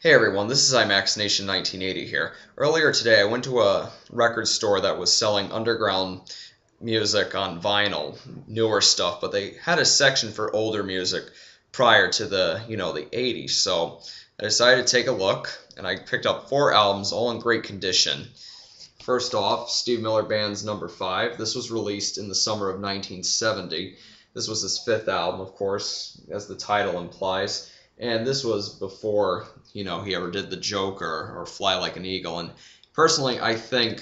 Hey everyone, this is IMAX Nation 1980 here. Earlier today I went to a record store that was selling underground music on vinyl, newer stuff, but they had a section for older music prior to the 80s. So I decided to take a look and I picked up 4 albums, all in great condition. First off, Steve Miller Band's Number 5. This was released in the summer of 1970. This was his 5th album, of course, as the title implies. And this was before, he ever did The Joker or Fly Like an Eagle. And personally, I think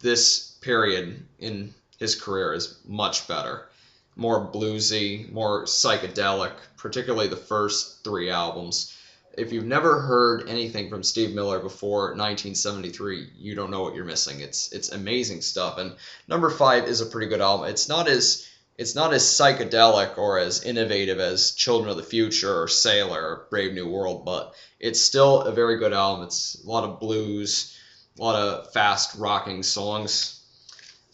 this period in his career is much better. More bluesy, more psychedelic, particularly the first 3 albums. If you've never heard anything from Steve Miller before 1973, you don't know what you're missing. It's amazing stuff. And Number 5 is a pretty good album. It's not as psychedelic or as innovative as Children of the Future or Sailor or Brave New World, but it's still a very good album. It's a lot of blues, a lot of fast rocking songs.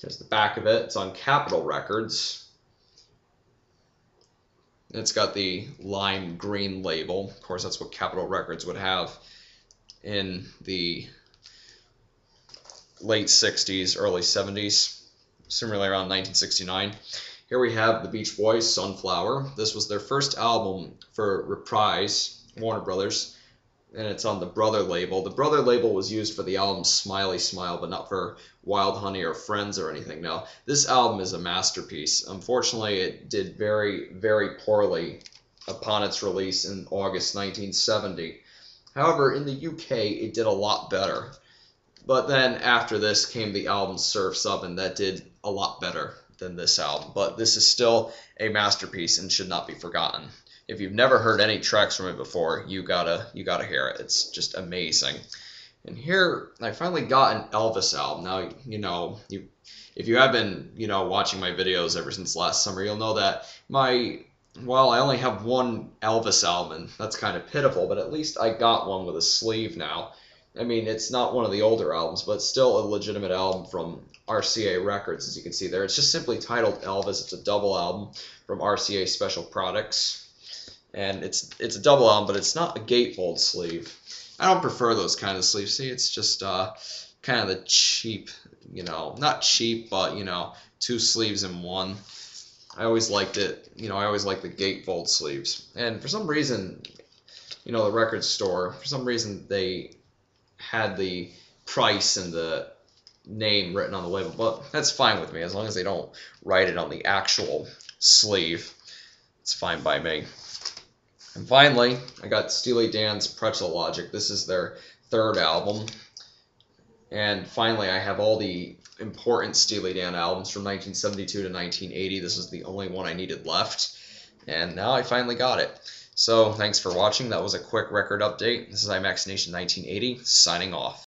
There's the back of it. It's on Capitol Records. It's got the lime green label. Of course, that's what Capitol Records would have in the late 60s, early 70s, similarly around 1969. Here we have the Beach Boys, Sunflower. This was their first album for Reprise, Warner Brothers, and it's on the Brother label. The Brother label was used for the album Smiley Smile, but not for Wild Honey or Friends or anything. Now, this album is a masterpiece. Unfortunately, it did very, very poorly upon its release in August 1970. However, in the UK, it did a lot better. But then after this came the album Surf's Up, and that did a lot better than this album. But this is still a masterpiece and should not be forgotten. If you've never heard any tracks from it before, you gotta hear it. It's just amazing. And here I finally got an Elvis album. Now, if you have been watching my videos ever since last summer, you'll know that I only have one Elvis album, and that's kind of pitiful, but at least I got one with a sleeve now. I mean, it's not one of the older albums, but still a legitimate album from RCA Records, as you can see there. It's just simply titled Elvis. It's a double album from RCA Special Products. And it's a double album, but it's not a gatefold sleeve. I don't prefer those kind of sleeves. See, it's just kind of the cheap, not cheap, but, 2 sleeves in one. I always liked it. I always liked the gatefold sleeves. And for some reason, the record store, for some reason they had the price and the name written on the label, but that's fine with me as long as they don't write it on the actual sleeve. It's fine by me. And finally, I got Steely Dan's Pretzel Logic. This is their 3rd album. And finally, I have all the important Steely Dan albums from 1972 to 1980. This is the only one I needed left. And now I finally got it. So thanks for watching. That was a quick record update. This is IMAX Nation 1980, signing off.